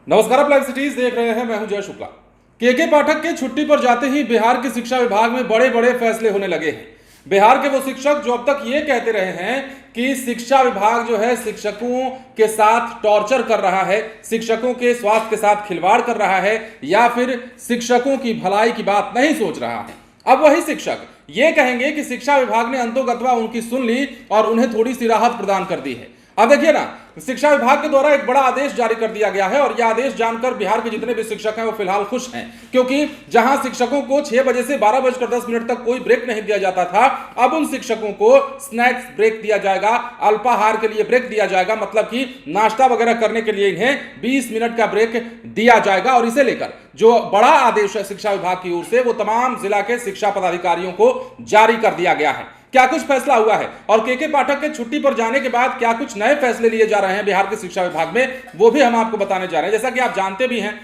नमस्कार, आप live cities देख रहे हैं। मैं हूं जय शुक्ला। के पाठक के छुट्टी पर जाते ही बिहार के शिक्षा विभाग में बड़े बड़े फैसले होने लगे हैं। बिहार के वो शिक्षक जो अब तक ये कहते रहे हैं कि शिक्षा विभाग जो है शिक्षकों के साथ टॉर्चर कर रहा है, शिक्षकों के स्वास्थ्य के साथ खिलवाड़ कर रहा है या फिर शिक्षकों की भलाई की बात नहीं सोच रहा है, अब वही शिक्षक ये कहेंगे कि शिक्षा विभाग ने अंतोगत्वा उनकी सुन ली और उन्हें थोड़ी सी राहत प्रदान कर दी है। अब देखिए ना, शिक्षा विभाग के द्वारा एक बड़ा आदेश जारी कर दिया गया है और यह आदेश जानकर बिहार के जितने भी शिक्षक हैं वो फिलहाल खुश हैं, क्योंकि जहां शिक्षकों को 6 बजे से 12:10 तक कोई ब्रेक नहीं दिया जाता था, अब उन शिक्षकों को स्नैक्स ब्रेक दिया जाएगा, अल्पाहार के लिए ब्रेक दिया जाएगा, मतलब कि नाश्ता वगैरह करने के लिए इन्हें 20 मिनट का ब्रेक दिया जाएगा। और इसे लेकर जो बड़ा आदेश है शिक्षा विभाग की ओर से वो तमाम जिला के शिक्षा पदाधिकारियों को जारी कर दिया गया है। क्या कुछ फैसला हुआ है और के पाठक के छुट्टी पर जाने के बाद क्या कुछ नए फैसले लिए जा रहे हैं बिहार के शिक्षा विभाग में, वो भी हम आपको बताने जा रहे हैं। जैसा कि आप जानते भी हैं,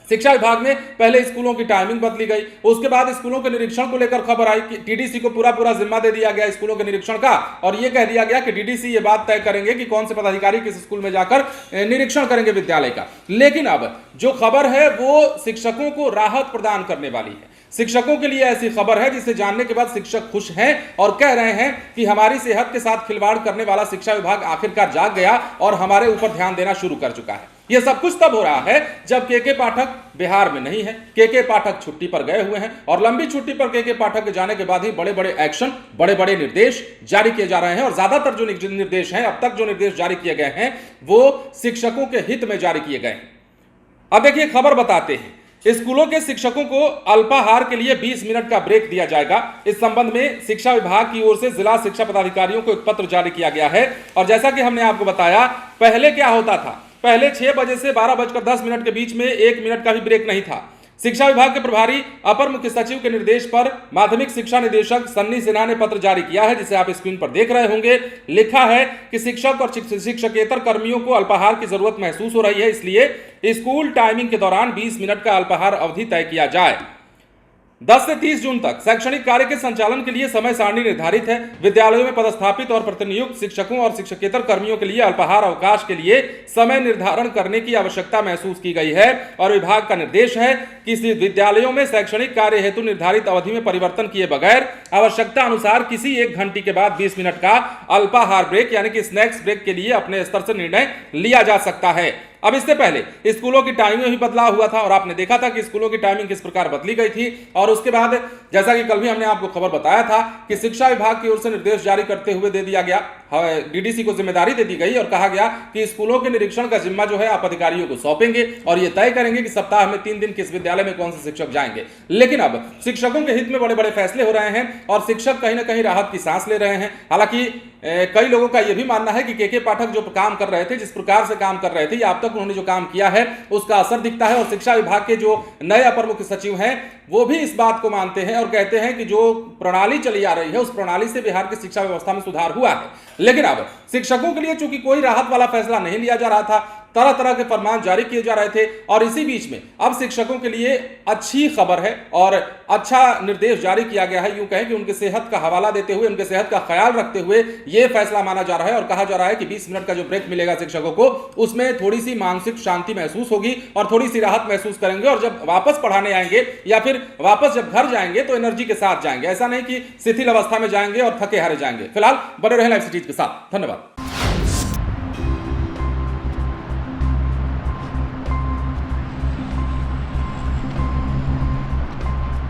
शिक्षा विभाग में पहले स्कूलों की टाइमिंग बदली गई, उसके बाद स्कूलों के निरीक्षण को लेकर खबर आई कि टीडीसी को पूरा जिम्मा दे दिया गया स्कूलों के निरीक्षण का, और यह कह दिया गया कि डीडीसी ये बात तय करेंगे कि कौन से पदाधिकारी किस स्कूल में जाकर निरीक्षण करेंगे विद्यालय का। लेकिन अब जो खबर है वो शिक्षकों को राहत प्रदान करने वाली है। शिक्षकों के लिए ऐसी खबर है जिसे जानने के बाद शिक्षक खुश हैं और कह रहे हैं कि हमारी सेहत के साथ खिलवाड़ करने वाला शिक्षा विभाग आखिरकार जाग गया और हमारे ऊपर ध्यान देना शुरू कर चुका है। यह सब कुछ तब हो रहा है जब के पाठक बिहार में नहीं है, के पाठक छुट्टी पर गए हुए हैं और लंबी छुट्टी पर के पाठक के जाने के बाद ही बड़े बड़े एक्शन, बड़े बड़े निर्देश जारी किए जा रहे हैं। और ज्यादातर जो निर्देश हैं, अब तक जो निर्देश जारी किए गए हैं वो शिक्षकों के हित में जारी किए गए हैं। अब देखिए, खबर बताते हैं, स्कूलों के शिक्षकों को अल्पाहार के लिए 20 मिनट का ब्रेक दिया जाएगा। इस संबंध में शिक्षा विभाग की ओर से जिला शिक्षा पदाधिकारियों को एक पत्र जारी किया गया है। और जैसा कि हमने आपको बताया, पहले क्या होता था, पहले 6 बजे से 12:10 के बीच में 1 मिनट का भी ब्रेक नहीं था। शिक्षा विभाग के प्रभारी अपर मुख्य सचिव के निर्देश पर माध्यमिक शिक्षा निदेशक सन्नी सिन्हा ने पत्र जारी किया है, जिसे आप स्क्रीन पर देख रहे होंगे। लिखा है कि शिक्षक और शिक्षकेतर कर्मियों को अल्पाहार की जरूरत महसूस हो रही है, इसलिए स्कूल टाइमिंग के दौरान 20 मिनट का अल्पाहार अवधि तय किया जाए। 10 से 30 जून तक शैक्षणिक कार्य के संचालन के लिए समय सारणी निर्धारित है। विद्यालयों में पदस्थापित और प्रतिनियुक्त शिक्षकों और शिक्षकेतर कर्मियों के लिए अल्पाहार अवकाश के लिए समय निर्धारण करने की आवश्यकता महसूस की गई है और विभाग का निर्देश है कि विद्यालयों में शैक्षणिक कार्य हेतु निर्धारित अवधि में परिवर्तन किए बगैर आवश्यकता अनुसार किसी 1 घंटे के बाद 20 मिनट का अल्पाहार ब्रेक यानी कि स्नैक्स ब्रेक के लिए अपने स्तर से निर्णय लिया जा सकता है। अब इससे पहले स्कूलों की टाइमिंग में भी बदलाव हुआ था और आपने देखा था कि स्कूलों की टाइमिंग किस प्रकार बदली गई थी। और उसके बाद जैसा कि कल भी हमने आपको खबर बताया था कि शिक्षा विभाग की ओर से निर्देश जारी करते हुए दे दिया गया, डीडीसी को जिम्मेदारी दे दी गई और कहा गया कि स्कूलों के निरीक्षण का जिम्मा जो है आप अधिकारियों को सौंपेंगे और ये तय करेंगे कि सप्ताह में 3 दिन किस विद्यालय में कौन से शिक्षक जाएंगे। लेकिन अब शिक्षकों के हित में बड़े बड़े फैसले हो रहे हैं और शिक्षक कहीं ना कहीं राहत की सांस ले रहे हैं। हालांकि कई लोगों का यह भी मानना है कि के पाठक जो काम कर रहे थे, जिस प्रकार से काम कर रहे थे, या अब तक उन्होंने जो काम किया है उसका असर दिखता है। और शिक्षा विभाग के जो नए अपर मुख्य सचिव हैं वो भी इस बात को मानते हैं और कहते हैं कि जो प्रणाली चली आ रही है उस प्रणाली से बिहार की शिक्षा व्यवस्था में सुधार हुआ है। लेकिन अब शिक्षकों के लिए चूंकि कोई राहत वाला फैसला नहीं लिया जा रहा था, तरह तरह के फरमान जारी किए जा रहे थे और इसी बीच में अब शिक्षकों के लिए अच्छी खबर है और अच्छा निर्देश जारी किया गया है। यूं कहें कि उनकी सेहत का हवाला देते हुए, उनके सेहत का ख्याल रखते हुए यह फैसला माना जा रहा है और कहा जा रहा है कि 20 मिनट का जो ब्रेक मिलेगा शिक्षकों को, उसमें थोड़ी सी मानसिक शांति महसूस होगी और थोड़ी सी राहत महसूस करेंगे और जब वापस पढ़ाने आएंगे या फिर वापस जब घर जाएंगे तो एनर्जी के साथ जाएंगे, ऐसा नहीं कि शिथिल अवस्था में जाएंगे और थके हारे जाएंगे। फिलहाल बने रहे लाइव सिटीज के साथ। धन्यवाद।